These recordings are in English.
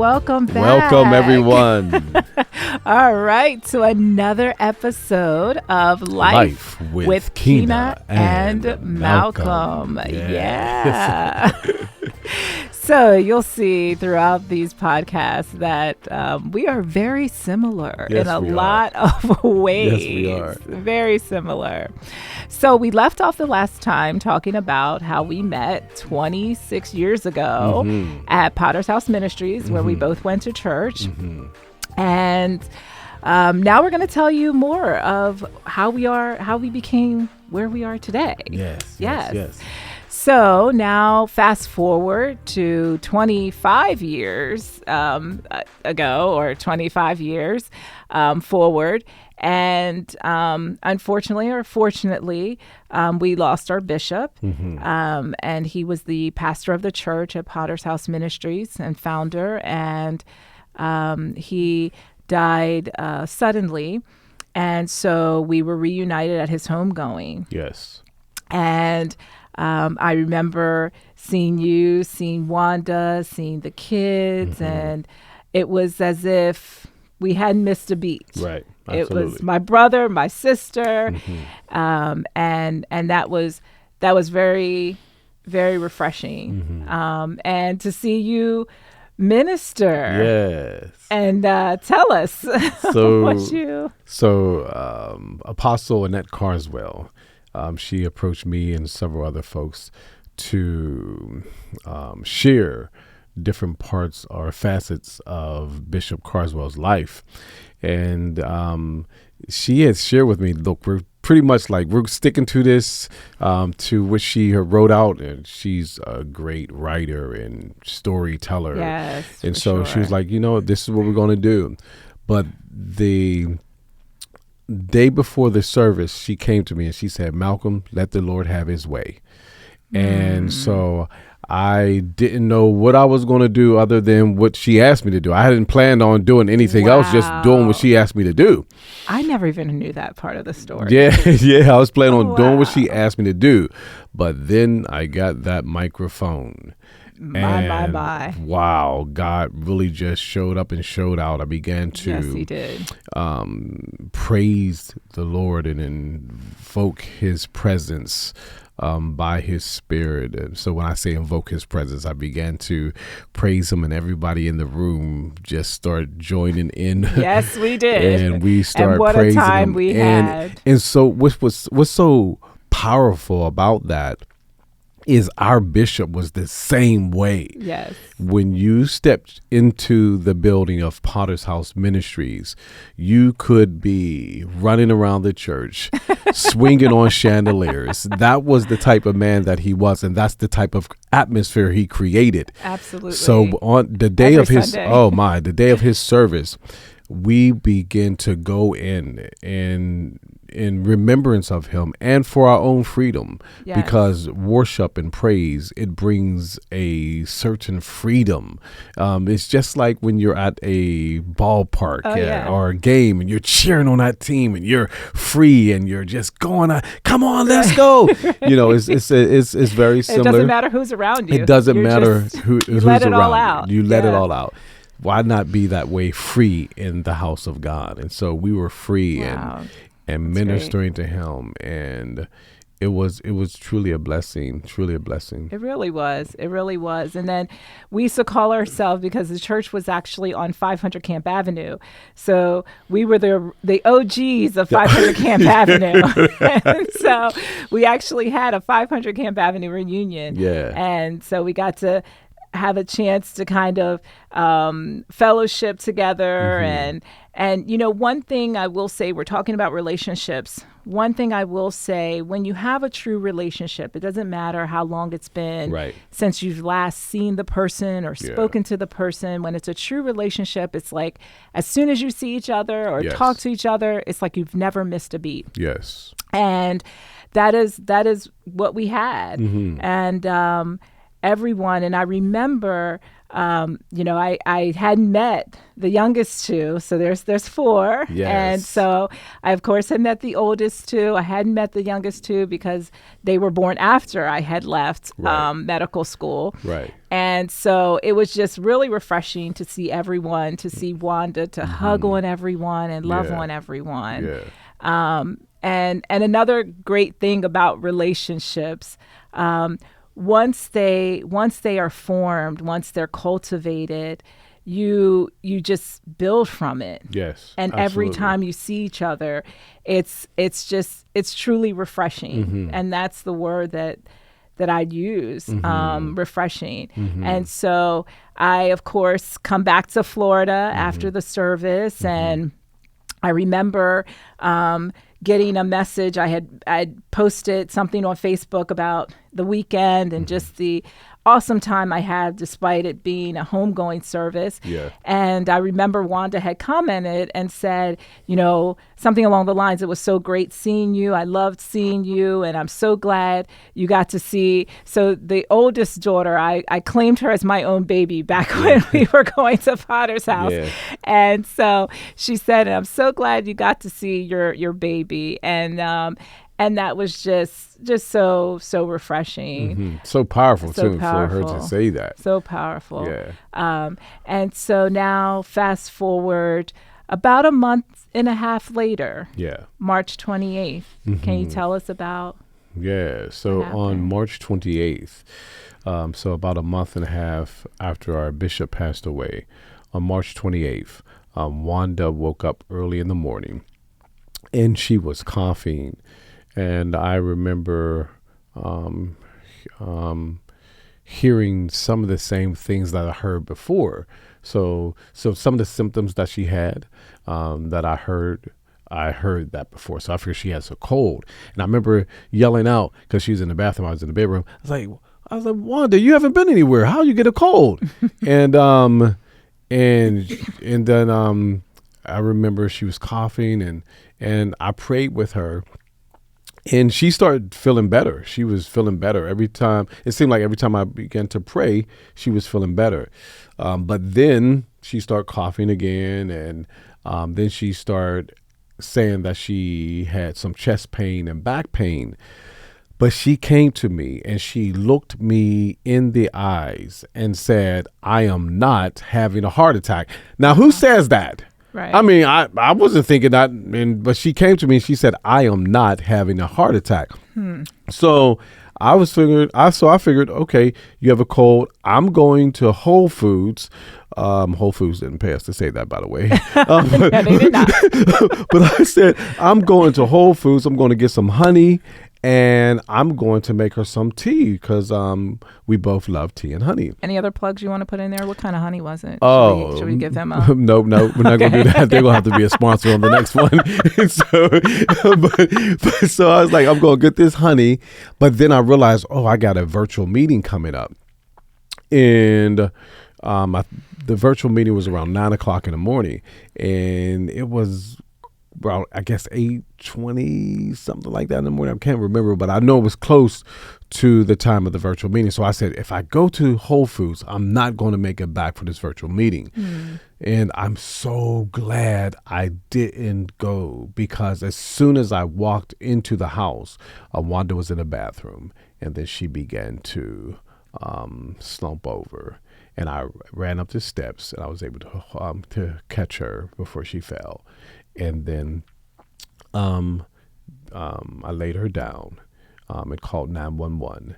welcome back. Welcome, everyone. All right, to another episode of Life with Keyne and Malcolm. Yeah. So you'll see throughout these podcasts that we are very similar in a lot of ways. Yes, we are. Very similar. So we left off the last time talking about how we met 26 years ago at Potter's House Ministries, where we both went to church. And now we're going to tell you more of how we became where we are today. Yes. So now fast forward to 25 years ago, or 25 years forward. And unfortunately or fortunately, we lost our bishop. And he was the pastor of the church at Potter's House Ministries and founder. And he died suddenly. And so we were reunited at his homegoing. Yes. And I remember seeing you, seeing Wanda, seeing the kids, and it was as if we hadn't missed a beat. Right. Absolutely. It was my brother, my sister, and that was very, very refreshing. And to see you minister. Yes. And tell us what you. So Apostle Annette Carswell. She approached me and several other folks to share different parts or facets of Bishop Carswell's life. And she had shared with me, look, we're pretty much like, we're sticking to this, to what she wrote out. And she's a great writer and storyteller. Yes, and so she was like, this is what we're going to do. But the day before the service, she came to me and she said, Malcolm, let the Lord have his way. And so I didn't know what I was going to do other than what she asked me to do. I hadn't planned on doing anything else, just doing what she asked me to do. I never even knew that part of the story. Yeah, I was planning on doing what she asked me to do. But then I got that microphone. My. Wow, God really just showed up and showed out. I began to yes, he did. Praise the Lord and invoke his presence by his spirit. And so when I say invoke his presence, I began to praise him, and everybody in the room just started joining in. Yes, we did. And we started and what praising a time him. We had. And so what's so powerful about that is our bishop was the same way. Yes. When you stepped into the building of Potter's House Ministries, you could be running around the church, swinging on chandeliers. That was the type of man that he was, and that's the type of atmosphere he created. Absolutely. So on the day of his, Sunday. The day of his service, we begin to go in remembrance of him and for our own freedom. Yes. Because worship and praise, it brings a certain freedom. It's just like when you're at a ballpark or a game and you're cheering on that team and you're free and you're just going, come on, let's go. It's very similar. It doesn't matter who's around you. It doesn't matter who's around you. Let it all out. You let it all out. Why not be that way, free in the house of God? And so we were free and ministering to him, and it was truly a blessing. It really was. And then we used to call ourselves, because the church was actually on 500 Camp Avenue, so we were the OGs of 500 Camp Avenue. And so we actually had a 500 Camp Avenue reunion. And so we got to have a chance to kind of fellowship together. And one thing I will say, we're talking about relationships. One thing I will say, when you have a true relationship, it doesn't matter how long it's been since you've last seen the person or spoken to the person. When it's a true relationship, it's like as soon as you see each other or talk to each other, it's like you've never missed a beat. Yes. And that is what we had. everyone. And I remember, I hadn't met the youngest two. So there's four. Yes. And so I, of course, had met the oldest two. I hadn't met the youngest two because they were born after I had left medical school. Right. And so it was just really refreshing to see everyone, to see Wanda, to hug on everyone and love on everyone. Yeah. And another great thing about relationships, once they are formed, once they're cultivated, you just build from it. Yes. And absolutely. every time you see each other, it's truly refreshing. And that's the word that I'd use, refreshing. And so I, of course, come back to Florida after the service, and I remember getting a message. I'd posted something on Facebook about the weekend and just the awesome time I had despite it being a homegoing service. Yeah. And I remember Wanda had commented and said, something along the lines, it was so great seeing you. I loved seeing you. And I'm so glad you got to see. So the oldest daughter, I claimed her as my own baby back when we were going to Potter's house. Yeah. And so she said, I'm so glad you got to see your baby. And that was just so refreshing. So powerful, So too, powerful. for her to say that. So powerful. Yeah. And so now, fast forward about a month and a half later, Yeah. March 28th. Can you tell us about? Yeah. So on March 28th, so about a month and a half after our bishop passed away, on March 28th, Wanda woke up early in the morning and she was coughing. And I remember hearing some of the same things that I heard before. So some of the symptoms that she had that I heard that before. So I figured she has a cold. And I remember yelling out because she was in the bathroom. I was in the bedroom. I was like, Wanda, you haven't been anywhere. How you get a cold? and then I remember she was coughing and I prayed with her. And she started feeling better. She was feeling better every time. It seemed like every time I began to pray, she was feeling better. But then she started coughing again. And then she started saying that she had some chest pain and back pain. But she came to me and she looked me in the eyes and said, I am not having a heart attack. Now, who says that? Right. I mean, I wasn't thinking that, but she came to me and she said, I am not having a heart attack. So I figured, okay, you have a cold. I'm going to Whole Foods. Whole Foods didn't pay us to say that, by the way. Yeah, they did not. But I said, I'm going to Whole Foods. I'm going to get some honey. And I'm going to make her some tea because we both love tea and honey. Any other plugs you want to put in there? What kind of honey was it? Oh, should we give them a? No, we're not going to do that. They're going to have to be a sponsor on the next one. So I was like, I'm going to get this honey. But then I realized, I got a virtual meeting coming up. And the virtual meeting was around 9:00 in the morning. And it was around, I guess, 8:20, something like that in the morning. I can't remember, but I know it was close to the time of the virtual meeting. So I said, if I go to Whole Foods, I'm not going to make it back for this virtual meeting. And I'm so glad I didn't go because as soon as I walked into the house, Wanda was in the bathroom and then she began to slump over. And I ran up the steps and I was able to catch her before she fell. And then I laid her down and called 911.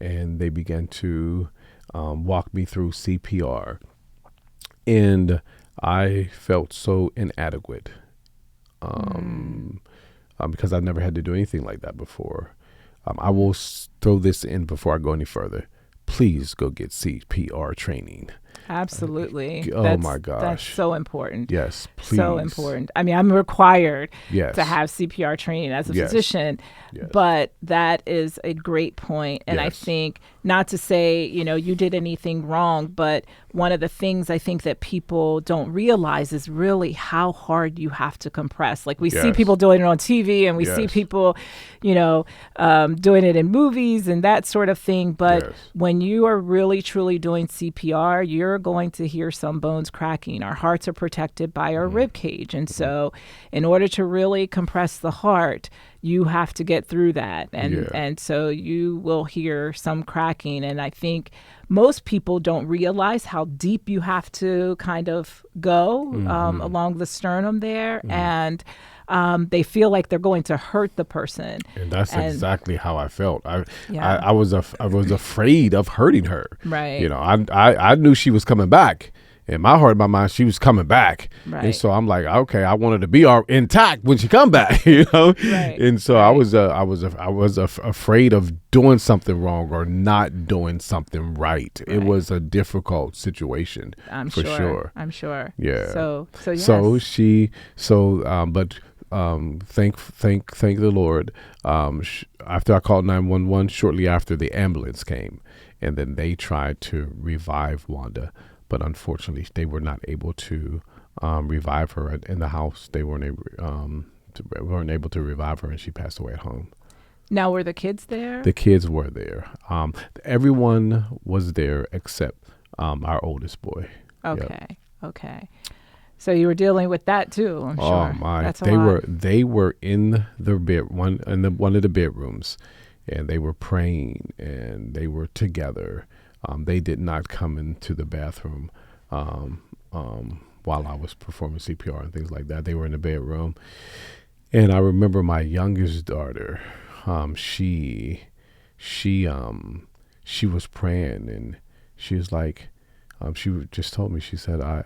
And they began to walk me through CPR. And I felt so inadequate because I've never had to do anything like that before. I will throw this in before I go any further. Please go get CPR training. Absolutely. My gosh. That's so important. Yes, please. So important. I mean, I'm required Yes. to have CPR training as a Yes. physician, Yes. but that is a great point. And I Yes. think not to say, you did anything wrong, but one of the things I think that people don't realize is really how hard you have to compress. Like we see people doing it on TV, and we see people, doing it in movies and that sort of thing. But when you are really, truly doing CPR, you're going to hear some bones cracking. Our hearts are protected by our rib cage. And so in order to really compress the heart, you have to get through that. And so you will hear some cracking. And I think most people don't realize how deep you have to kind of go along the sternum there. And they feel like they're going to hurt the person. And that's exactly how I felt. I was afraid of hurting her. Right. I knew she was coming back. In my heart, in my mind, she was coming back. Right. And so I'm like, okay, I wanted to be intact when she come back, Right. And so I was afraid of doing something wrong or not doing something right. It was a difficult situation. I'm for sure. I'm sure. Yeah. So yes. Thank the Lord. After I called 911, shortly after the ambulance came, and then they tried to revive Wanda. But unfortunately, they were not able to revive her in the house. They weren't able to revive her, and she passed away at home. Now, were the kids there? The kids were there. Everyone was there except our oldest boy. Okay. Yep. Okay. So you were dealing with that too, I'm sure. Oh my! That's a lot. They were in the one of the bedrooms, and they were praying, and they were together. They did not come into the bathroom while I was performing CPR and things like that. They were in the bedroom. And I remember my youngest daughter, she was praying, and she was like, she just told me, she said, I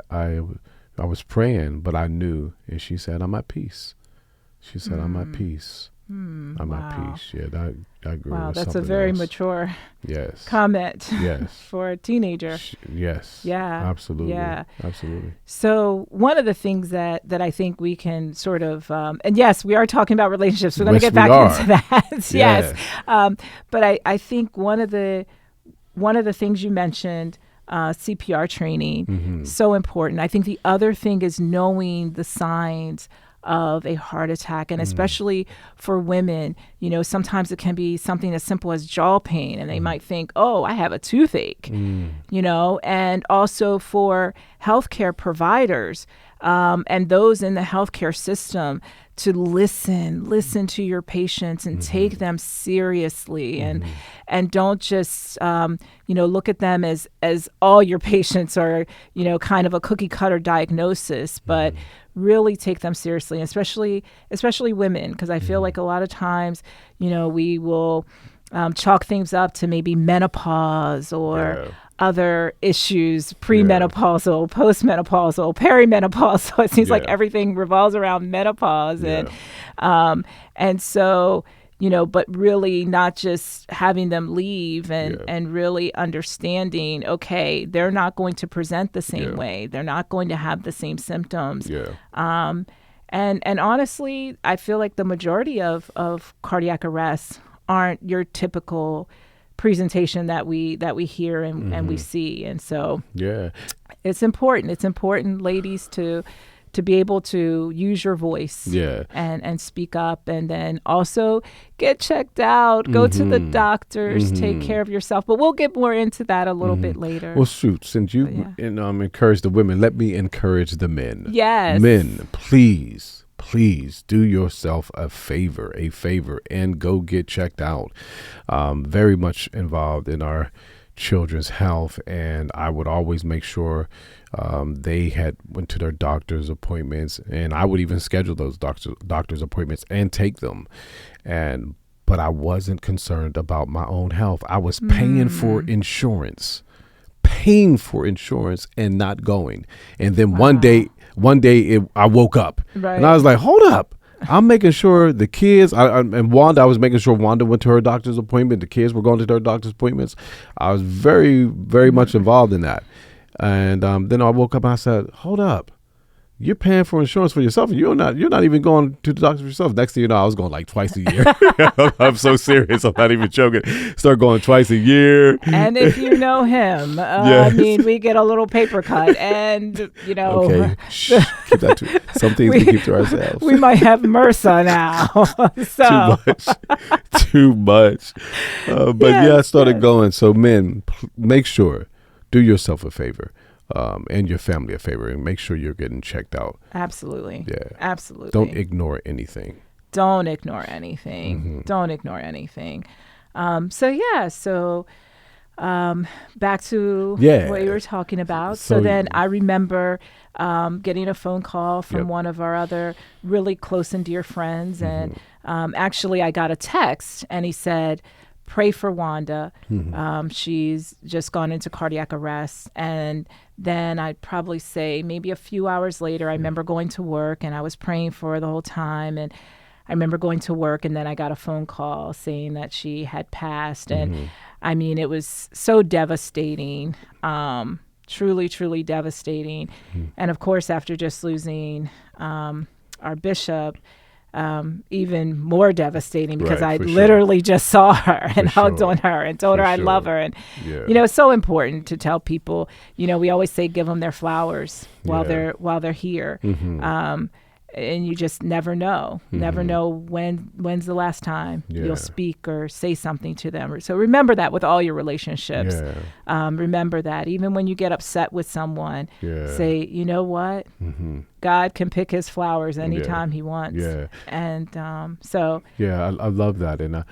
was praying, but I knew, and she said, I'm at peace. She said, I'm at peace. I'm at peace. Yeah, that grew. Wow, that's a very mature comment. Yes. For a teenager. Yes. Yeah. Absolutely. Yeah. Absolutely. So one of the things that I think we can sort of, and yes, we are talking about relationships. We're going to get back into that. Yes. But I think one of the things you mentioned, CPR training, so important. I think the other thing is knowing the signs of a heart attack, and especially for women, sometimes it can be something as simple as jaw pain, and they might think, oh, I have a toothache, and also for healthcare providers and those in the healthcare system to listen to your patients and take them seriously, and don't just look at them as all your patients are kind of a cookie cutter diagnosis, but really take them seriously, especially women, because I feel like a lot of times we will chalk things up to maybe menopause or other issues, premenopausal, postmenopausal, perimenopausal. It seems like everything revolves around menopause, and so but really not just having them leave and really understanding, okay, they're not going to present the same way. They're not going to have the same symptoms. And honestly, I feel like the majority of cardiac arrests aren't your typical presentation that we hear and we see. And so it's important. It's important, ladies, to be able to use your voice and speak up, and then also get checked out, go to the doctors, take care of yourself. But we'll get more into that a little bit later. Well, shoot, since you encourage the women, let me encourage the men. Yes. Men, please do yourself a favor, and go get checked out. Very much involved in our children's health, and I would always make sure they went to their doctor's appointments, and I would even schedule those doctor's appointments and take them. But I wasn't concerned about my own health. I was paying for insurance and not going. And then one day I woke up and I was like, hold up. I'm making sure the kids, and Wanda, I was making sure Wanda went to her doctor's appointment. The kids were going to their doctor's appointments. I was very, very much involved in that. And then I woke up and I said, hold up. you're paying for insurance for yourself, and you're not even going to the doctor for yourself. Next thing you know, I was going like twice a year. I'm so serious. I'm not even joking. Start going twice a year. And if you know him, Yes. I mean, we get a little paper cut, and Okay, shh, keep that to some things we keep to ourselves. we might have MRSA now. So Too much. But I started going. So men, make sure, do yourself a favor. And your family a favor, and make sure you're getting checked out. Absolutely. Yeah. Absolutely. Don't ignore anything. Don't ignore anything. Mm-hmm. Don't ignore anything. So back to what you were talking about. So then I remember getting a phone call from one of our other really close and dear friends. Mm-hmm. And actually I got a text, and he said, pray for Wanda. Mm-hmm. She's just gone into cardiac arrest. And then I'd probably say maybe a few hours later, I remember going to work, and I was praying for her the whole time. And I remember going to work, and then I got a phone call saying that she had passed. And I mean, it was so devastating, truly, truly devastating. And of course, after just losing our bishop, even more devastating, because I literally just saw her and hugged on her and told her I love her. And, it's so important to tell people, we always say, give them their flowers while they're here. And you just never know, when's the last time you'll speak or say something to them. So remember that with all your relationships. Remember that even when you get upset with someone, say, you know what? God can pick his flowers anytime he wants. And I love that, and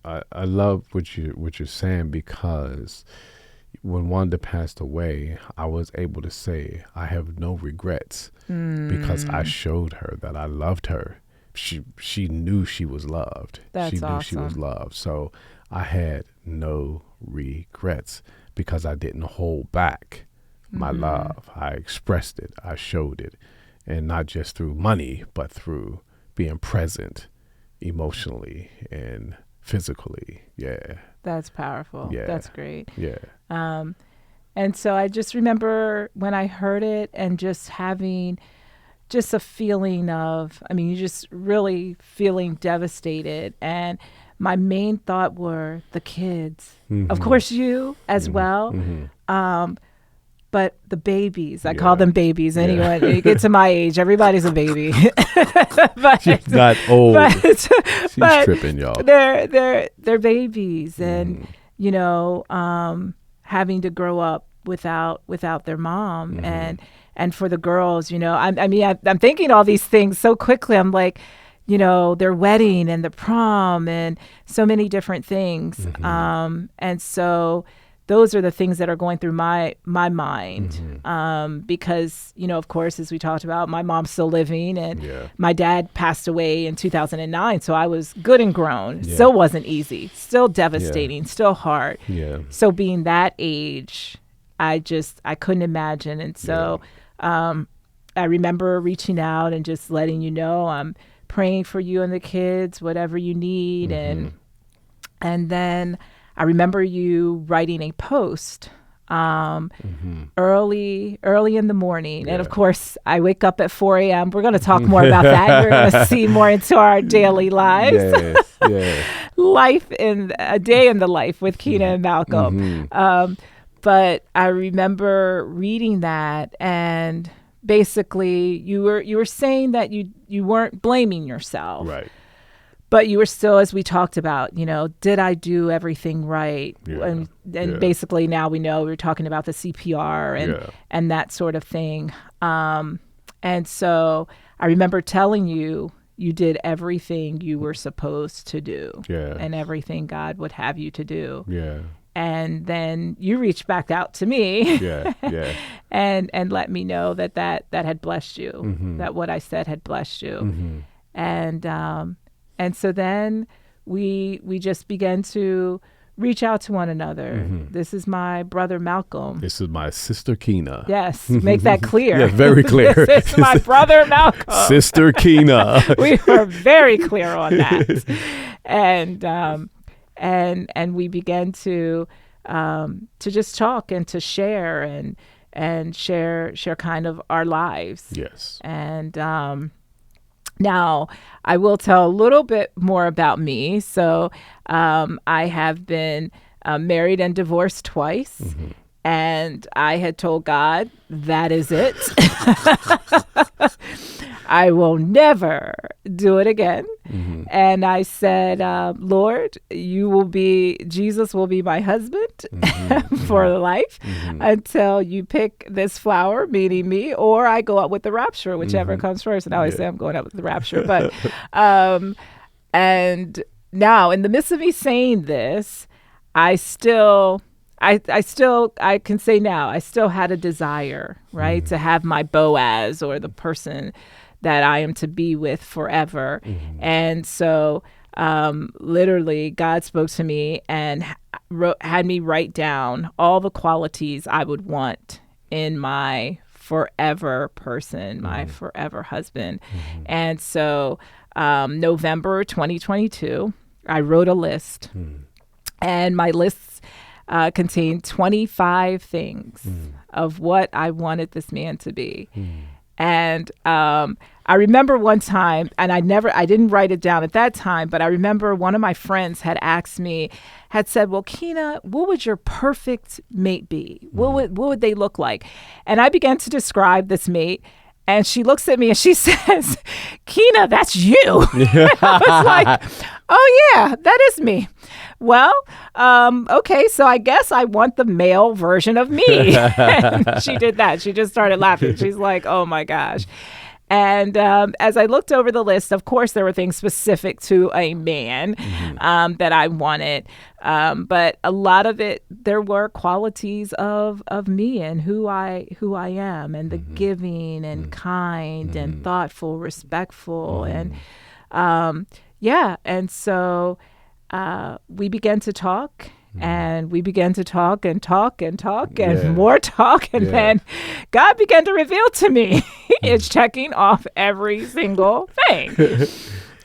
I love what you're saying, because when Wanda passed away, I was able to say I have no regrets, because I showed her that I loved her. She knew she was loved. That's she knew she was loved. So I had no regrets, because I didn't hold back my love. I expressed it. I showed it, and not just through money, but through being present emotionally and physically. That's powerful. That's great. And so I just remember when I heard it, and just having just a feeling of, you just really feeling devastated. And my main thought were the kids. Of course, you as well. But the babies, I call them babies. Anyone, you get to my age, everybody's a baby. But she's not old. She's tripping, y'all. They're babies, and having to grow up without their mom, and for the girls, I'm thinking all these things so quickly. I'm like, their wedding and the prom and so many different things, and so those are the things that are going through my mind, because, of course, as we talked about, my mom's still living, and my dad passed away in 2009. So I was good and grown. Still wasn't easy, still devastating, still hard. So being that age, I couldn't imagine. And so I remember reaching out and just letting you know, I'm praying for you and the kids, whatever you need. And then I remember you writing a post early in the morning. And of course, I wake up at 4 a.m. We're going to talk more about that. You're going to see more into our daily lives. A day in the life with Keyne Malcolm. But I remember reading that, and basically you were saying that you weren't blaming yourself. Right. But you were still, as we talked about, did I do everything right? And basically now we know we're talking about the CPR and that sort of thing. And so I remember telling you did everything you were supposed to do, and everything God would have you to do. And then you reached back out to me and let me know that had blessed you, that what I said had blessed you. And so then we just began to reach out to one another. This is my brother Malcolm. This is my sister Keyne. Yes, make that clear. Yeah, very clear. This is my brother Malcolm. Sister Keyne. We were very clear on that. And we began to just talk and to share and share kind of our lives. Yes. And now I will tell a little bit more about me. So I have been married and divorced twice. Mm-hmm. And I had told God, that is it. I will never do it again. Mm-hmm. And I said, Lord, Jesus will be my husband Mm-hmm. for life Mm-hmm. until you pick this flower, meaning me, or I go up with the rapture, whichever Mm-hmm. comes first. And I always Yeah. say I'm going up with the rapture. But, and now in the midst of me saying this, I can say now, I still had a desire, right, to have my Boaz, or the person that I am to be with forever. Mm-hmm. And so literally God spoke to me and had me write down all the qualities I would want in my forever person, my forever husband. Mm-hmm. And so November 2022, I wrote a list. And my lists contained 25 things of what I wanted this man to be. And I remember one time, and I didn't write it down at that time, but I remember one of my friends had said, well, Keyne, what would your perfect mate be? What would they look like? And I began to describe this mate. And she looks at me and she says, Keyne, that's you. I was like, oh, yeah, that is me. Well, okay, so I guess I want the male version of me. And she did that. She just started laughing. She's like, oh, my gosh. And as I looked over the list, of course, there were things specific to a man that I wanted. But a lot of it, there were qualities of me and who I am, and the giving and kind and thoughtful, respectful. And and so we began to talk. And we began to talk and more talk. And then God began to reveal to me, it's checking off every single thing.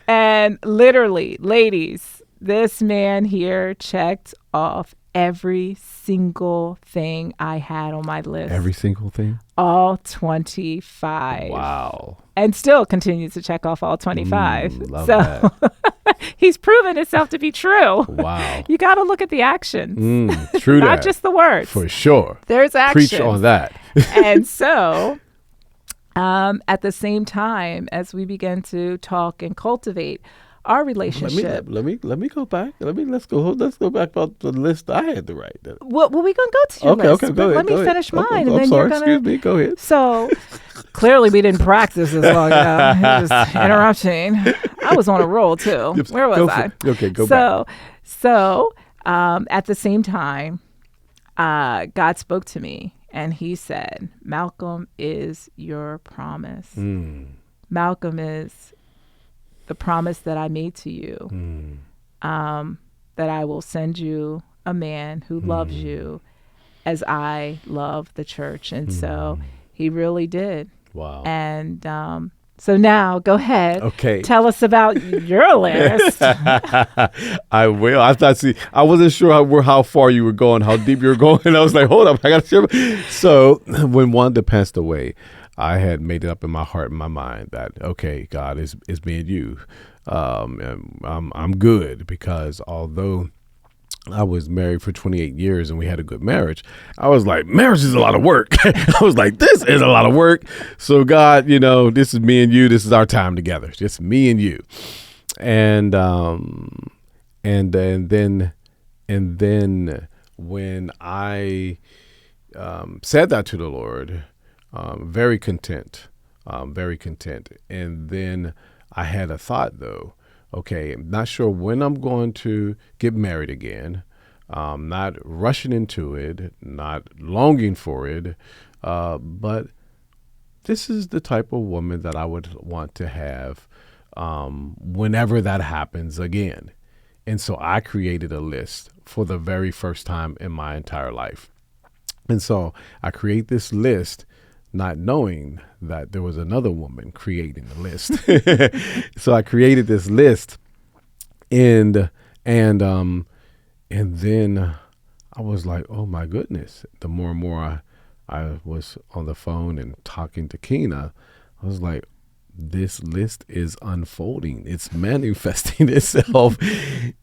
And literally, ladies, this man here checked off every single thing I had on my list. Every single thing? All 25. Wow. And still continues to check off all 25. Love that. He's proven itself to be true. Wow. You got to look at the actions. True Not that. just the words. For sure. There's action. Preach on that. And so at the same time as we began to talk and cultivate our relationship. Let me go back. Let's go back about the list I had to write. Well, we're going to go to your list. Okay, but go ahead. let me finish mine. I'm and then sorry, you're gonna... excuse me. Go ahead. So clearly we didn't practice this long enough. You're just interrupting. I was on a roll too. Where was I? Okay, go back. So at the same time, God spoke to me and he said, Malcolm is your promise. Malcolm is the promise that I made to you, that I will send you a man who loves you as I love the church. And so he really did. Wow. And so now go ahead. Okay. Tell us about your list. I will. I wasn't sure how far you were going, how deep you were going. I was like, hold up, I got to share. So when Wanda passed away, I had made it up in my heart and my mind that, okay, God, is me and you. I'm good, because although I was married for 28 years and we had a good marriage, I was like, marriage is a lot of work. I was like, this is a lot of work. So God, this is me and you. This is our time together. Just me and you. And then when I said that to the Lord, very content. And then I had a thought, though. Okay, I'm not sure when I'm going to get married again. Not rushing into it, not longing for it, but this is the type of woman that I would want to have whenever that happens again. And so I created a list for the very first time in my entire life. And so I create this list not knowing that there was another woman creating the list. So I created this list, and then I was like, oh my goodness. The more and more I was on the phone and talking to Keyne, I was like, this list is unfolding. It's manifesting itself.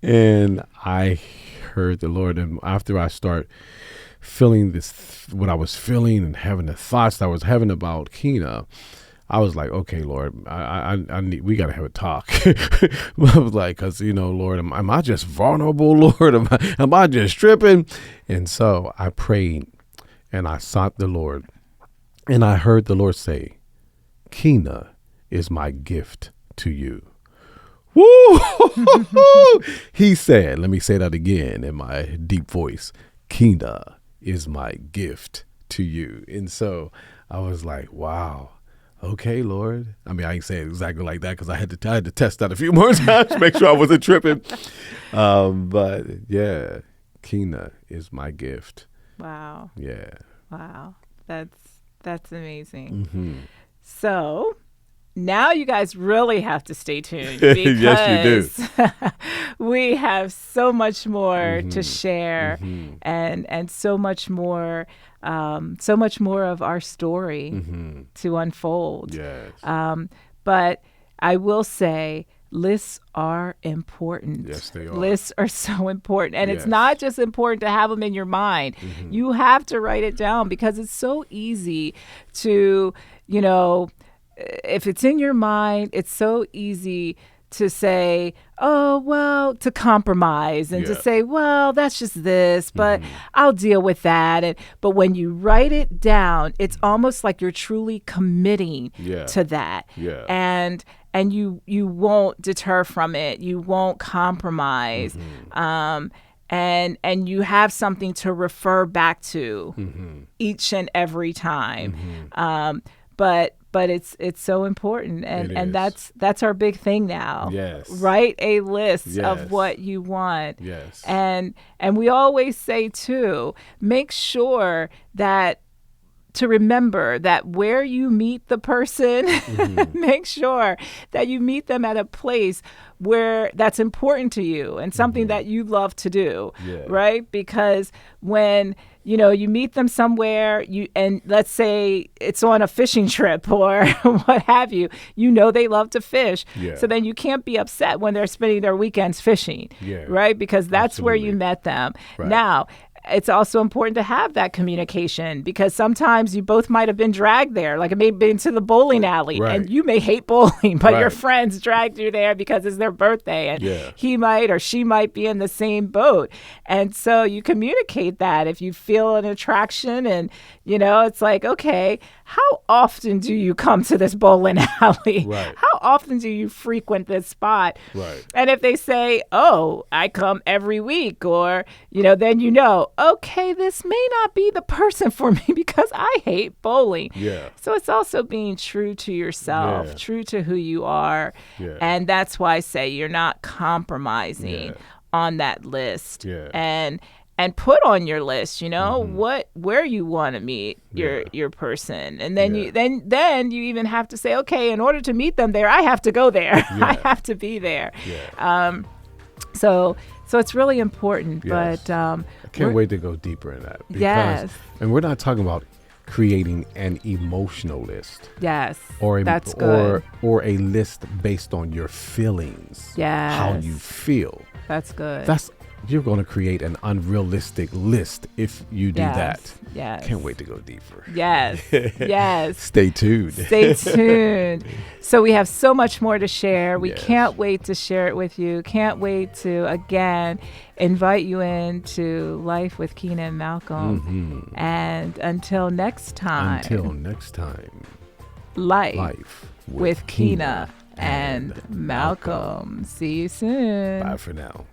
And I heard the Lord. And after I start feeling this, what I was feeling and having the thoughts that I was having about Keyne, I was like, okay, Lord, I need, we got to have a talk. I was like, cause Lord, am I just vulnerable, Lord? Am I just tripping? And so I prayed and I sought the Lord, and I heard the Lord say, Keyne is my gift to you. Woo! He said, let me say that again in my deep voice. Keyne is my gift to you. And so I was like, wow. Okay, Lord. I mean, I ain't saying exactly like that because I had to test that a few more times to make sure I wasn't tripping. But yeah, Keyne is my gift. Wow. Yeah. Wow. That's amazing. Mm-hmm. So now you guys really have to stay tuned because yes, you do. We have so much more to share and so much more of our story to unfold. Yes. But I will say lists are important. Yes, they are. Lists are so important. And it's not just important to have them in your mind. You have to write it down because it's so easy to, if it's in your mind, it's so easy to say, oh, well, to compromise and to say, well, that's just this, but I'll deal with that. But when you write it down, it's almost like you're truly committing to that. Yeah. And you won't deter from it. You won't compromise. And you have something to refer back to each and every time. But it's so important, and that's our big thing now. Yes. Write a list of what you want. Yes. And we always say too, make sure that to remember that where you meet the person, make sure that you meet them at a place where that's important to you and something that you love to do, right? Because when you meet them somewhere, and let's say it's on a fishing trip or what have you, they love to fish. Yeah. So then you can't be upset when they're spending their weekends fishing, right? Because that's where you met them. Right. Now, it's also important to have that communication because sometimes you both might have been dragged there. Like it may have been to the bowling alley and you may hate bowling, but your friends dragged you there because it's their birthday and he might or she might be in the same boat. And so you communicate that if you feel an attraction and, it's like, okay, how often do you come to this bowling alley? Right. How often do you frequent this spot? Right. And if they say, oh, I come every week or, then okay, this may not be the person for me because I hate bowling. Yeah. So it's also being true to yourself, true to who you are. Yeah. And that's why I say you're not compromising on that list. Yeah. And put on your list, where you want to meet your person. And then you even have to say, okay, in order to meet them there, I have to go there. Yeah. I have to be there. Yeah. So it's really important, but I can't wait to go deeper in that. Because, and we're not talking about creating an emotional list. Yes. That's good. Or a list based on your feelings. Yes. How you feel. That's good. You're going to create an unrealistic list if you do that. Yes. Can't wait to go deeper. Yes. Yes. Stay tuned. Stay tuned. So we have so much more to share. We can't wait to share it with you. Can't wait to, again, invite you into Life with Keyne and Malcolm. And until next time. Life with Keyne and Malcolm. See you soon. Bye for now.